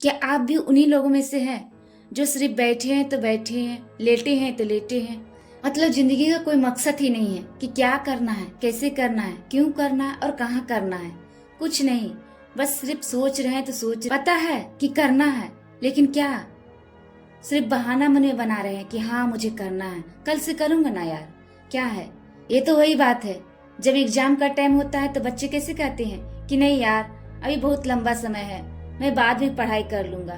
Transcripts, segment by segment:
क्या आप भी उन्हीं लोगों में से हैं जो सिर्फ बैठे हैं तो बैठे हैं, लेटे हैं तो लेटे हैं। मतलब जिंदगी का कोई मकसद ही नहीं है कि क्या करना है, कैसे करना है, क्यों करना है और कहाँ करना है। कुछ नहीं, बस सिर्फ सोच रहे हैं तो सोच पता है कि करना है, लेकिन क्या सिर्फ बहाना मन में बना रहे हैं कि हाँ मुझे करना है, कल से करूंगा ना यार। क्या है, ये तो वही बात है। जब एग्जाम का टाइम होता है तो बच्चे कैसे कहते हैं कि नहीं यार अभी बहुत लंबा समय है, मैं बाद में पढ़ाई कर लूंगा।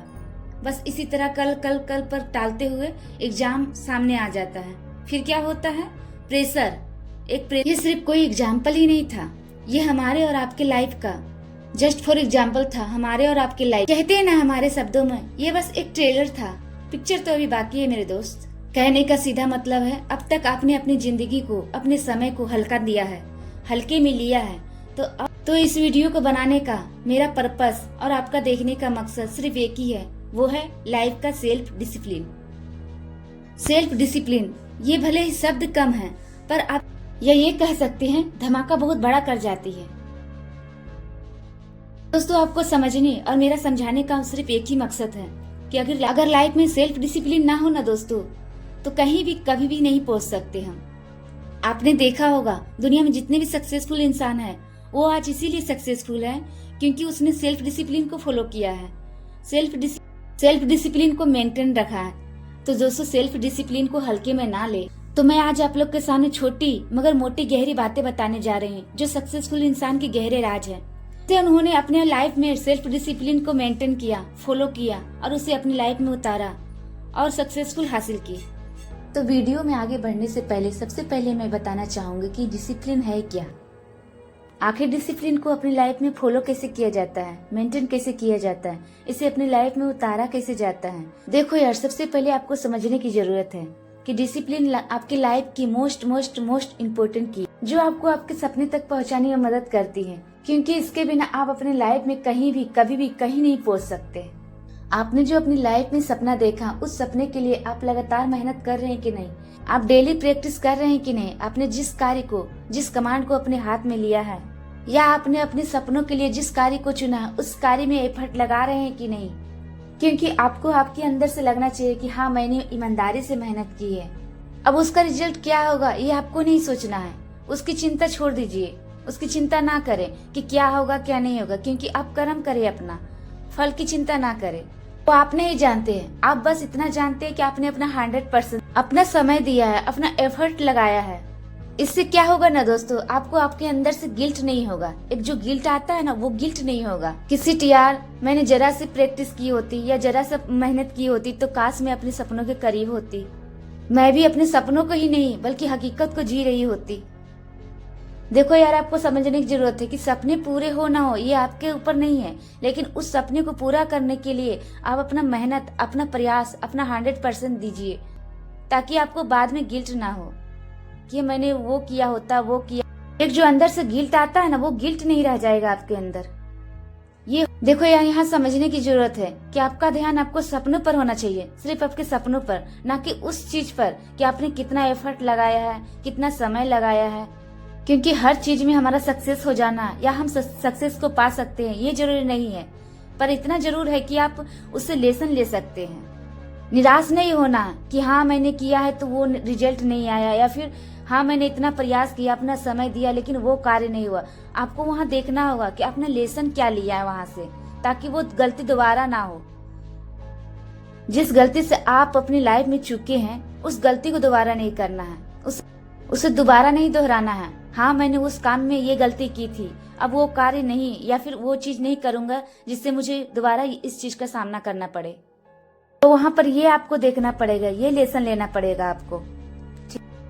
बस इसी तरह कल कल कल पर टालते हुए एग्जाम सामने आ जाता है। फिर क्या होता है, प्रेशर। ये सिर्फ कोई एग्जाम्पल ही नहीं था, ये हमारे और आपके लाइफ का जस्ट फॉर एग्जाम्पल था। हमारे और आपके लाइफ कहते हैं ना हमारे शब्दों में, ये बस एक ट्रेलर था, पिक्चर तो अभी बाकी है मेरे दोस्त। कहने का सीधा मतलब है, अब तक आपने अपनी जिंदगी को, अपने समय को हल्का दिया है, हल्के में लिया है। तो इस वीडियो को बनाने का मेरा पर्पस और आपका देखने का मकसद सिर्फ एक ही है, वो है लाइफ का सेल्फ डिसिप्लिन। सेल्फ डिसिप्लिन, ये भले ही शब्द कम है, पर आप ये कह सकते हैं धमाका बहुत बड़ा कर जाती है। दोस्तों आपको समझने और मेरा समझाने का सिर्फ एक ही मकसद है कि अगर लाइफ में सेल्फ डिसिप्लिन ना हो ना दोस्तों, तो कहीं भी कभी भी नहीं पहुंच सकते हम। आपने देखा होगा दुनिया में जितने भी सक्सेसफुल इंसान हैं, वो आज इसीलिए सक्सेसफुल है क्योंकि उसने सेल्फ डिसिप्लिन को फॉलो किया है, सेल्फ डिसिप्लिन को मेंटेन रखा है। तो दोस्तों सेल्फ डिसिप्लिन को हल्के में ना ले, तो मैं आज आप लोग के सामने छोटी मगर मोटी गहरी बातें बताने जा रहे हैं जो सक्सेसफुल इंसान के गहरे राज है। उन्होंने अपने लाइफ में सेल्फ डिसिप्लिन को मेंटेन किया, फॉलो किया और उसे अपनी लाइफ में उतारा और सक्सेसफुल हासिल की। तो वीडियो में आगे बढ़ने से पहले सबसे पहले मैं बताना चाहूंगी कि डिसिप्लिन है क्या, आखिर डिसिप्लिन को अपनी लाइफ में फॉलो कैसे किया जाता है, मेंटेन कैसे किया जाता है, इसे अपनी लाइफ में उतारा कैसे जाता है। देखो यार, सबसे पहले आपको समझने की जरूरत है कि डिसिप्लिन आपकी लाइफ की मोस्ट इम्पोर्टेंट की, जो आपको आपके सपने तक पहुंचाने में मदद करती है, क्योंकि इसके बिना आप अपने लाइफ में कहीं भी कभी भी कहीं नहीं पहुंच सकते। आपने जो अपनी लाइफ में सपना देखा, उस सपने के लिए आप लगातार मेहनत कर रहे हैं कि नहीं, आप डेली प्रैक्टिस कर रहे हैं कि नहीं, आपने जिस कार्य को, जिस कमांड को अपने हाथ में लिया है, या आपने अपने सपनों के लिए जिस कार्य को चुना है उस कार्य में एफर्ट लगा रहे हैं कि नहीं। क्योंकि आपको आपके अंदर से लगना चाहिए कि हाँ मैंने ईमानदारी से मेहनत की है। अब उसका रिजल्ट क्या होगा ये आपको नहीं सोचना है, उसकी चिंता छोड़ दीजिए, उसकी चिंता ना करें कि क्या होगा क्या नहीं होगा, क्योंकि आप कर्म करें अपना, फल की चिंता ना करें। वो आप नहीं जानते हैं, आप बस इतना जानते हैं कि आपने अपना 100% अपना समय दिया है, अपना एफर्ट लगाया है। इससे क्या होगा ना दोस्तों, आपको आपके अंदर से गिल्ट नहीं होगा। एक जो गिल्ट आता है ना, वो गिल्ट नहीं होगा किसी यार मैंने जरा सी प्रैक्टिस की होती या जरा सा मेहनत की होती तो काश मैं अपने सपनों के करीब होती, मैं भी अपने सपनों को ही नहीं बल्कि हकीकत को जी रही होती। देखो यार, आपको समझने की जरूरत है कि सपने पूरे हो ना हो ये आपके ऊपर नहीं है, लेकिन उस सपने को पूरा करने के लिए आप अपना मेहनत, अपना प्रयास, अपना 100% दीजिए, ताकि आपको बाद में गिल्ट ना हो कि मैंने वो किया होता, वो किया। एक जो अंदर से गिल्ट आता है ना, वो गिल्ट नहीं रह जाएगा आपके अंदर। ये देखो यार, यहाँ समझने की जरूरत है कि आपका ध्यान आपको सपनों पर होना चाहिए, सिर्फ आपके सपनों पर, ना कि उस चीज पर कि आपने कितना एफर्ट लगाया है, कितना समय लगाया है। क्योंकि हर चीज में हमारा सक्सेस हो जाना या हम सक्सेस को पा सकते हैं ये जरूरी नहीं है, पर इतना जरूर है कि आप उससे लेसन ले सकते हैं। निराश नहीं होना कि हाँ मैंने किया है तो वो रिजल्ट नहीं आया, या फिर हाँ मैंने इतना प्रयास किया, अपना समय दिया लेकिन वो कार्य नहीं हुआ। आपको वहाँ देखना होगा कि आपने लेसन क्या लिया है वहाँ से, ताकि वो गलती दोबारा ना हो। जिस गलती से आप अपनी लाइफ में चुके हैं उस गलती को दोबारा नहीं करना है, उसे दोबारा नहीं दोहराना है। हाँ मैंने उस काम में ये गलती की थी, अब वो कार्य नहीं या फिर वो चीज नहीं करूंगा जिससे मुझे दोबारा इस चीज का सामना करना पड़े। तो वहाँ पर ये आपको देखना पड़ेगा, ये लेसन लेना पड़ेगा आपको।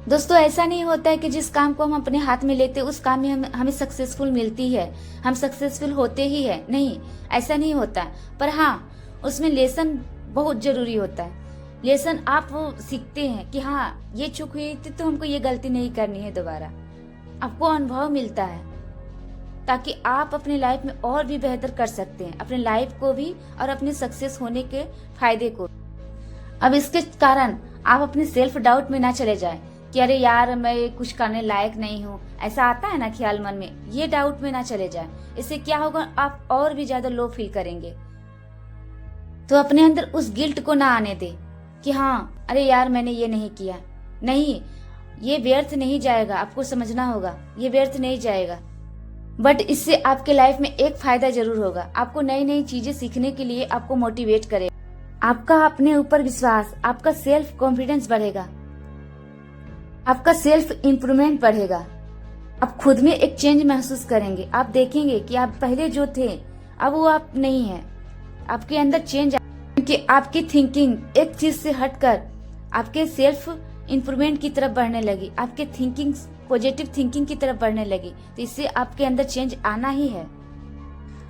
दोस्तों ऐसा नहीं होता है कि जिस काम को हम अपने हाथ में लेते उस काम में हमें सक्सेसफुल मिलती है, हम सक्सेसफुल होते ही है, नहीं ऐसा नहीं होता। पर हाँ उसमें लेसन बहुत जरूरी होता है। लेसन आप वो सीखते हैं कि हाँ ये चूक हुई थी तो हमको ये गलती नहीं करनी है दोबारा। आपको अनुभव मिलता है ताकि आप अपने लाइफ में और भी बेहतर कर सकते हैं, अपने लाइफ को भी और अपने सक्सेस होने के फायदे को। अब इसके कारण आप अपने सेल्फ डाउट में ना चले जाएं कि अरे यार मैं कुछ करने लायक नहीं हूँ, ऐसा आता है ना ख्याल मन में, ये डाउट में ना चले जाएं। इससे क्या होगा, आप और भी ज्यादा लो फील करेंगे। तो अपने अंदर उस गिल्ट को ना आने दे कि हाँ अरे यार मैंने ये नहीं किया। नहीं, ये व्यर्थ नहीं जाएगा, आपको समझना होगा, ये व्यर्थ नहीं जाएगा। बट इससे आपके लाइफ में एक फायदा जरूर होगा, आपको नई नई चीजें सीखने के लिए आपको मोटिवेट करेगा, आपका अपने ऊपर विश्वास, आपका सेल्फ कॉन्फिडेंस बढ़ेगा, आपका सेल्फ इम्प्रूवमेंट बढ़ेगा। आप खुद में एक चेंज महसूस करेंगे। आप देखेंगे कि आप पहले जो थे अब वो आप नहीं है, आपके अंदर चेंज, क्योंकि आपकी थिंकिंग एक चीज से हटकर आपके सेल्फ इम्प्रूवमेंट की तरफ बढ़ने लगी, आपके थिंकिंग पॉजिटिव थिंकिंग की तरफ बढ़ने लगी। तो इससे आपके अंदर चेंज आना ही है।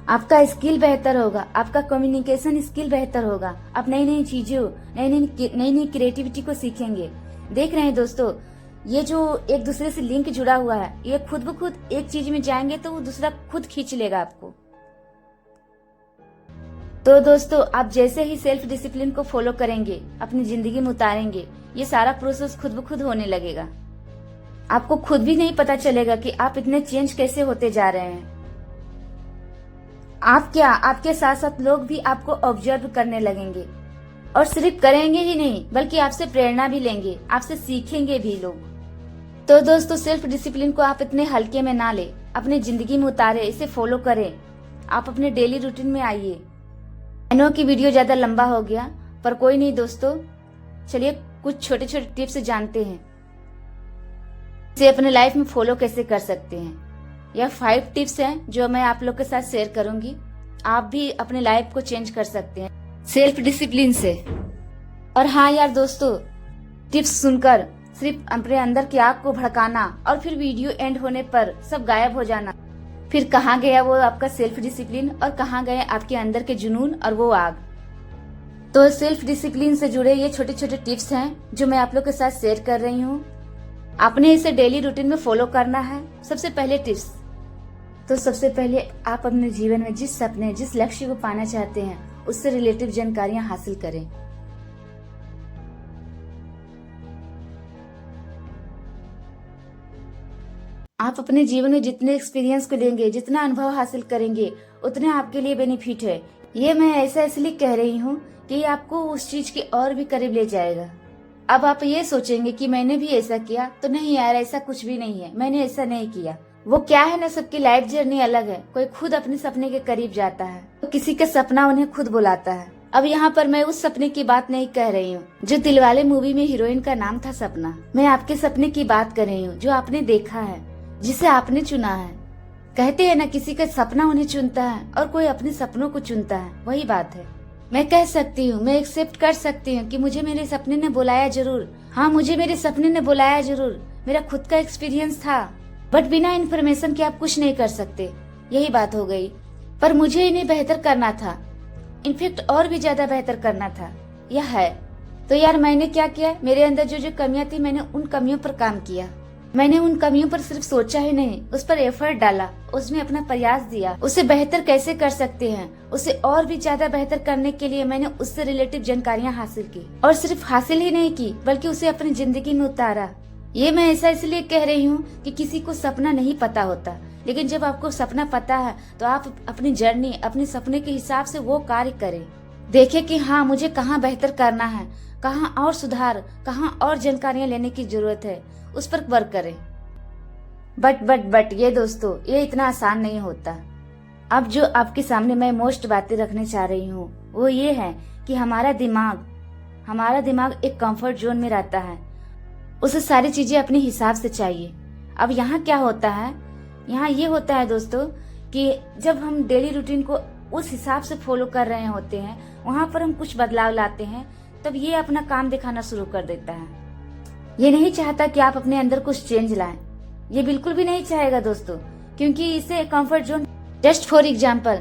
आपका स्किल बेहतर होगा, आपका कम्युनिकेशन स्किल बेहतर होगा, आप नई नई चीजों, नई नई क्रिएटिविटी को सीखेंगे। देख रहे हैं दोस्तों, ये जो एक दूसरे से लिंक जुड़ा हुआ है, ये खुद ब खुद एक चीज में जाएंगे तो वो दूसरा खुद खींच लेगा आपको। तो दोस्तों, आप जैसे ही सेल्फ डिसिप्लिन को फॉलो करेंगे, अपनी जिंदगी में उतारेंगे, ये सारा प्रोसेस खुद ब खुद होने लगेगा। आपको खुद भी नहीं पता चलेगा कि आप इतने चेंज कैसे होते जा रहे हैं। आप क्या, आपके साथ साथ लोग भी आपको ऑब्जर्व करने लगेंगे, और सिर्फ करेंगे ही नहीं बल्कि आपसे प्रेरणा भी लेंगे, आपसे सीखेंगे भी लोग। तो दोस्तों, सेल्फ डिसिप्लिन को आप इतने हल्के में ना ले, अपनी जिंदगी में उतारे, इसे फॉलो करें, आप अपने डेली रूटीन में आइए। आई नो कि वीडियो ज्यादा लंबा हो गया, पर कोई नहीं दोस्तों, चलिए कुछ छोटे छोटे टिप्स जानते हैं, इसे अपने लाइफ में फॉलो कैसे कर सकते हैं। यह 5 टिप्स हैं जो मैं आप लोग के साथ शेयर करूंगी। आप भी अपने लाइफ को चेंज कर सकते हैं सेल्फ डिसिप्लिन से। और हाँ यार दोस्तों, टिप्स सुनकर सिर्फ अपने अंदर की आग को भड़काना और फिर वीडियो एंड होने पर सब गायब हो जाना, फिर कहाँ गया वो आपका सेल्फ डिसिप्लिन और कहाँ गए आपके अंदर के जुनून और वो आग। तो सेल्फ डिसिप्लिन से जुड़े ये छोटे छोटे टिप्स हैं जो मैं आप लोग के साथ शेयर कर रही हूँ। आपने इसे डेली रूटीन में फॉलो करना है। सबसे पहले टिप्स, तो सबसे पहले आप अपने जीवन में जिस सपने, जिस लक्ष्य को पाना चाहते हैं उससे रिलेटिव जानकारियां हासिल करें। आप अपने जीवन में जितने एक्सपीरियंस को लेंगे, जितना अनुभव हासिल करेंगे, उतने आपके लिए बेनिफिट है। ये मैं ऐसा इसलिए कह रही हूँ कि ये आपको उस चीज के और भी करीब ले जाएगा। अब आप ये सोचेंगे कि मैंने भी ऐसा किया, तो नहीं यार, ऐसा कुछ भी नहीं है, मैंने ऐसा नहीं किया। वो क्या है ना, सबकी लाइफ जर्नी अलग है। कोई खुद अपने सपने के करीब जाता है, तो किसी का सपना उन्हें खुद बुलाता है। अब यहाँ पर मैं उस सपने की बात नहीं कह रही हूँ जो दिलवाले मूवी में हीरोइन का नाम था सपना। मैं आपके सपने की बात कर रही हूँ जो आपने देखा है, जिसे आपने चुना है। कहते हैं ना, किसी का सपना उन्हें चुनता है और कोई अपने सपनों को चुनता है, वही बात है। मैं कह सकती हूँ, मैं एक्सेप्ट कर सकती हूँ कि मुझे मेरे सपने ने बुलाया जरूर। हाँ, मुझे मेरे सपने ने बुलाया जरूर, मेरा खुद का एक्सपीरियंस था, बट बिना इन्फॉर्मेशन के आप कुछ नहीं कर सकते, यही बात हो गई। पर मुझे इन्हें बेहतर करना था, इनफेक्ट और भी ज्यादा बेहतर करना था, यह है। तो यार मैंने क्या किया, मेरे अंदर जो जो कमियां थी, मैंने उन कमियों पर काम किया। मैंने उन कमियों पर सिर्फ सोचा ही नहीं, उस पर एफर्ट डाला, उसमें अपना प्रयास दिया। उसे बेहतर कैसे कर सकते हैं, उसे और भी ज्यादा बेहतर करने के लिए मैंने उससे रिलेटिव जानकारियां हासिल की, और सिर्फ हासिल ही नहीं की बल्कि उसे अपनी जिंदगी में उतारा। ये मैं ऐसा इसलिए कह रही हूँ कि किसी को सपना नहीं पता होता, लेकिन जब आपको सपना पता है तो आप अपनी जर्नी, अपने सपने के हिसाब से वो कार्य करें। देखें कि हाँ, मुझे कहाँ बेहतर करना है, कहाँ और सुधार, कहाँ और जानकारियां लेने की जरूरत है, उस पर वर्क करें। बट ये दोस्तों, ये इतना आसान नहीं होता। अब जो आपके सामने मैं मोस्ट बातें रखने चाह रही हूँ वो ये है कि हमारा दिमाग एक कंफर्ट जोन में रहता है, उसे सारी चीजें अपने हिसाब से चाहिए। अब यहाँ क्या होता है, यहाँ ये होता है दोस्तों कि जब हम डेली रूटीन को उस हिसाब से फॉलो कर रहे होते हैं, वहाँ पर हम कुछ बदलाव लाते हैं, तब ये अपना काम दिखाना शुरू कर देता है। ये नहीं चाहता कि आप अपने अंदर कुछ चेंज लाएं, ये बिल्कुल भी नहीं चाहेगा दोस्तों, क्योंकि इसे comfort zone. Just for example,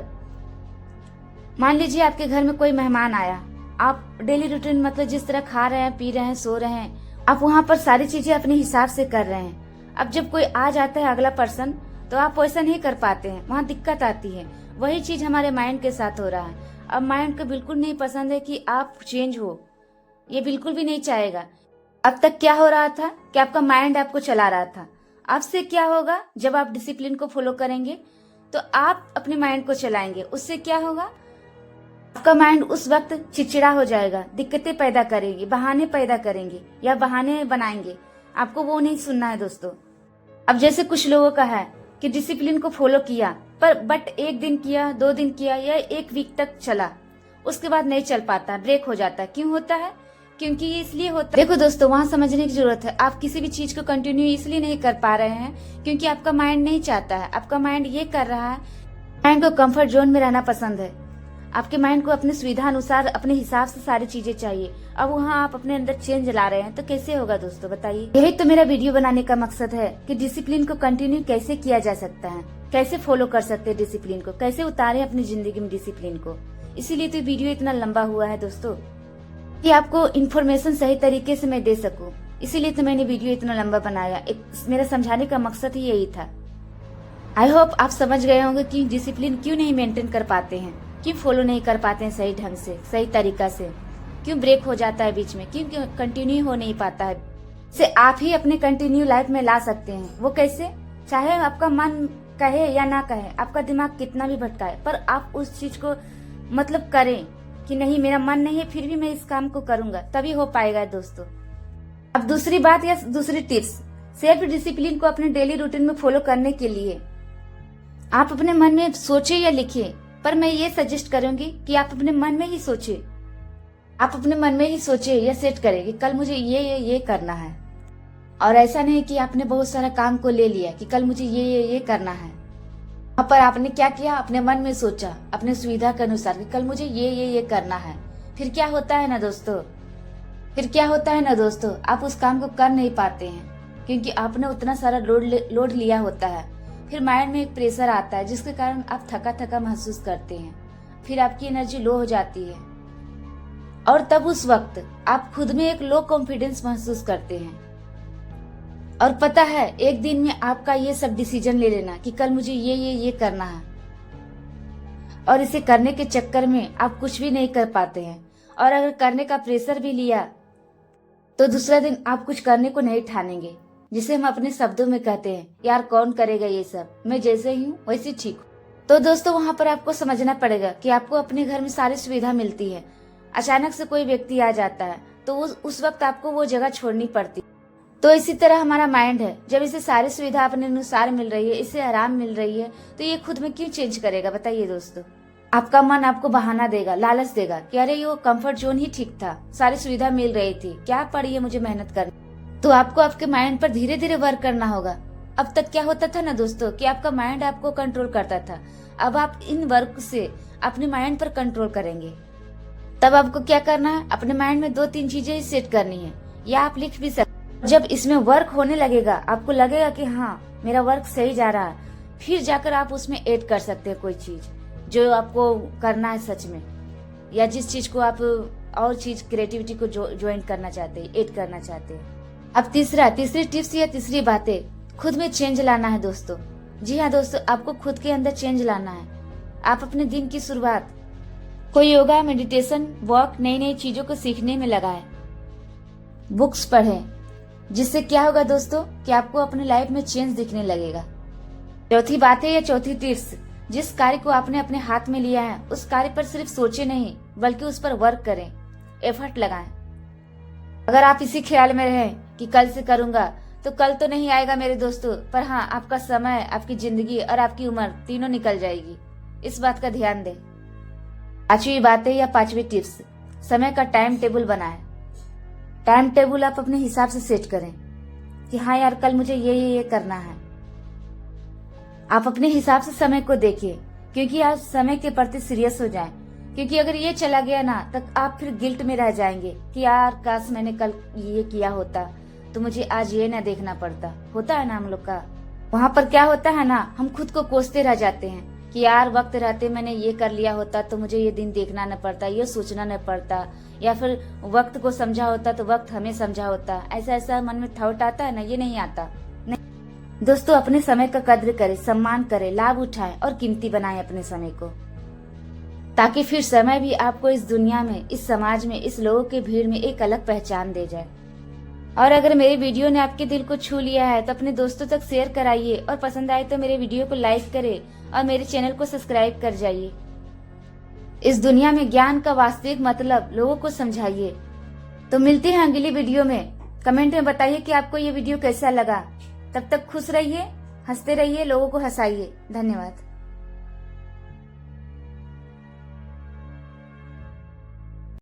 मान लीजिए आपके घर में कोई मेहमान आया, आप डेली रूटीन मतलब जिस तरह खा रहे हैं, पी रहे हैं, सो रहे हैं, आप वहाँ पर सारी चीजें अपने हिसाब से कर रहे हैं। अब जब कोई आ जाता है अगला पर्सन, तो आप वैसा नहीं कर पाते हैं, वहाँ दिक्कत आती है। वही चीज हमारे माइंड के साथ हो रहा है। अब माइंड को बिल्कुल नहीं पसंद है कि आप चेंज हो, ये बिल्कुल भी नहीं चाहेगा। अब तक क्या हो रहा था कि आपका माइंड आपको चला रहा था। अब से क्या होगा, जब आप डिसिप्लिन को फॉलो करेंगे तो आप अपने माइंड को चलाएंगे। उससे क्या होगा, आपका माइंड उस वक्त चिड़चिड़ा हो जाएगा, दिक्कतें पैदा करेगी, बहाने पैदा करेंगे या बहाने बनाएंगे। आपको वो नहीं सुनना है दोस्तों। अब जैसे कुछ लोगों का है कि डिसिप्लिन को फॉलो किया बट 1 दिन किया, 2 दिन किया या 1 वीक तक चला, उसके बाद नहीं चल पाता, ब्रेक हो जाता है। क्यों होता है? क्योंकि ये इसलिए होता है, देखो दोस्तों, वहाँ समझने की जरूरत है। आप किसी भी चीज को कंटिन्यू इसलिए नहीं कर पा रहे हैं क्योंकि आपका माइंड नहीं चाहता है। आपका माइंड ये कर रहा है, माइंड को कंफर्ट जोन में रहना पसंद है। आपके माइंड को अपने सुविधा अनुसार, अपने हिसाब से सारी चीजें चाहिए। अब वहाँ आप अपने अंदर चेंज ला रहे हैं तो कैसे होगा दोस्तों, बताइए। यही तो मेरा वीडियो बनाने का मकसद है कि डिसिप्लिन को कंटिन्यू कैसे किया जा सकता है, कैसे फॉलो कर सकते हैं डिसिप्लिन को, कैसे उतारे अपनी जिंदगी में डिसिप्लिन को। इसीलिए तो वीडियो इतना लंबा हुआ है दोस्तों, कि आपको इन्फॉर्मेशन सही तरीके से मैं दे सकूं। इसीलिए तो मैंने वीडियो इतना लंबा बनाया। मेरा समझाने का मकसद ही यही था। आई होप आप समझ गए होंगे कि डिसिप्लिन क्यों नहीं मेंटेन कर पाते हैं, क्यों फॉलो नहीं कर पाते हैं सही ढंग से, सही तरीका से, क्यों ब्रेक हो जाता है बीच में, क्यों कंटिन्यू हो नहीं पाता है। से आप ही अपने कंटिन्यू लाइफ में ला सकते हैं। वो कैसे? चाहे आपका मन कहे या ना कहे, आपका दिमाग कितना भी भटकाए, पर आप उस चीज को मतलब करें कि नहीं, मेरा मन नहीं है फिर भी मैं इस काम को करूंगा, तभी हो पाएगा दोस्तों। अब दूसरी बात या दूसरी टिप्स, सेल्फ डिसिप्लिन को अपने डेली रूटीन में फॉलो करने के लिए आप अपने मन में सोचे या लिखिए, पर मैं ये सजेस्ट करूंगी कि आप अपने मन में ही सोचे। आप अपने मन में ही सोचे या सेट करें कि कल मुझे ये करना है। और ऐसा नहीं कि आपने बहुत सारा काम को ले लिया कि कल मुझे ये करना है। वहां पर आपने क्या किया, अपने मन में सोचा अपने सुविधा के अनुसार कि कल मुझे ये करना है। फिर क्या होता है ना दोस्तों, आप उस काम को कर नहीं पाते हैं क्योंकि आपने उतना सारा लोड लिया होता है। फिर माइंड में एक प्रेशर आता है जिसके कारण आप थका महसूस करते हैं। फिर आपकी एनर्जी लो हो जाती है और तब उस वक्त आप खुद में एक लो कॉन्फिडेंस महसूस करते हैं। और पता है, एक दिन में आपका ये सब डिसीजन ले लेना कि कल मुझे ये करना है, और इसे करने के चक्कर में आप कुछ भी नहीं कर पाते हैं। और अगर करने का प्रेशर भी लिया तो दूसरा दिन आप कुछ करने को नहीं ठानेंगे, जिसे हम अपने शब्दों में कहते हैं, यार कौन करेगा ये सब, मैं जैसे ही हूँ वैसे ठीक हूँ। तो दोस्तों, वहाँ पर आपको समझना पड़ेगा कि आपको अपने घर में सारी सुविधा मिलती है, अचानक से कोई व्यक्ति आ जाता है तो उस वक्त आपको वो जगह छोड़नी पड़ती। तो इसी तरह हमारा माइंड है, जब इसे सारी सुविधा अपने अनुसार मिल रही है, इसे आराम मिल रही है, तो ये खुद में क्यों चेंज करेगा, बताइए दोस्तों। आपका मन आपको बहाना देगा, लालच देगा कि अरे ये कंफर्ट जोन ही ठीक था, सारी सुविधा मिल रही थी, क्या पड़ी है मुझे मेहनत करनी। तो आपको आपके माइंड पर धीरे धीरे वर्क करना होगा। अब तक क्या होता था ना दोस्तों कि आपका माइंड आपको कंट्रोल करता था। अब आप इन वर्क से अपने माइंड पर कंट्रोल करेंगे। तब आपको क्या करना है, अपने माइंड में 2-3 चीजें ही सेट करनी है, या आप लिख भी सकते। जब इसमें वर्क होने लगेगा, आपको लगेगा कि हाँ मेरा वर्क सही जा रहा है, फिर जाकर आप उसमें ऐड कर सकते हैं कोई चीज जो आपको करना है सच में, या जिस चीज को आप और चीज क्रिएटिविटी को ज्वाइन करना चाहते हैं, ऐड करना चाहते हैं। अब तीसरी टिप्स या तीसरी बातें, खुद में चेंज लाना है दोस्तों। जी हाँ दोस्तों, आपको खुद के अंदर चेंज लाना है। आप अपने दिन की शुरुआत कोई योगा, मेडिटेशन, वॉक, नई चीजों को सीखने में लगाएं, बुक्स पढ़ें, जिससे क्या होगा दोस्तों कि आपको अपने लाइफ में चेंज दिखने लगेगा। चौथी बात है या चौथी टिप्स, जिस कार्य को आपने अपने हाथ में लिया है उस कार्य पर सिर्फ सोचे नहीं बल्कि उस पर वर्क करें, एफर्ट लगाएं। अगर आप इसी ख्याल में रहें कि कल से करूंगा, तो कल तो नहीं आएगा मेरे दोस्तों, पर हाँ आपका समय, आपकी जिंदगी और आपकी उम्र तीनों निकल जाएगी। इस बात का ध्यान दें। पांचवी बात है या पांचवी टिप्स, समय का टाइम टेबल बनाएं। टाइम टेबल आप अपने हिसाब से सेट करें कि हाँ यार कल मुझे ये करना है। आप अपने हिसाब से समय को देखिए, क्योंकि आप समय के प्रति सीरियस हो जाएं। क्योंकि अगर ये चला गया ना, तब आप फिर गिल्ट में रह जाएंगे कि यार काश मैंने कल ये किया होता तो मुझे आज ये ना देखना पड़ता। होता है ना हम लोग का। वहाँ पर क्या होता है ना, हम खुद को कोसते रह जाते हैं कि यार वक्त रहते मैंने ये कर लिया होता तो मुझे ये दिन देखना न पड़ता, ये सोचना न पड़ता, या फिर वक्त को समझा होता तो वक्त हमें समझा होता। ऐसा मन में थॉट आता है ना, ये नहीं आता। नहीं दोस्तों, अपने समय का कद्र करें, सम्मान करें, लाभ उठाएं और कीमती बनाएं अपने समय को, ताकि फिर समय भी आपको इस दुनिया में, इस समाज में, इस लोगों के भीड़ में एक अलग पहचान दे जाए। और अगर मेरे वीडियो ने आपके दिल को छू लिया है तो अपने दोस्तों तक शेयर कराइए, और पसंद आए तो मेरे वीडियो को लाइक करें और मेरे चैनल को सब्सक्राइब कर जाइए। इस दुनिया में ज्ञान का वास्तविक मतलब लोगों को समझाइए। तो मिलते हैं अगली वीडियो में। कमेंट में बताइए कि आपको ये वीडियो कैसा लगा। तब तक खुश रहिए, हंसते रहिए, लोगों को हंसाइए। धन्यवाद।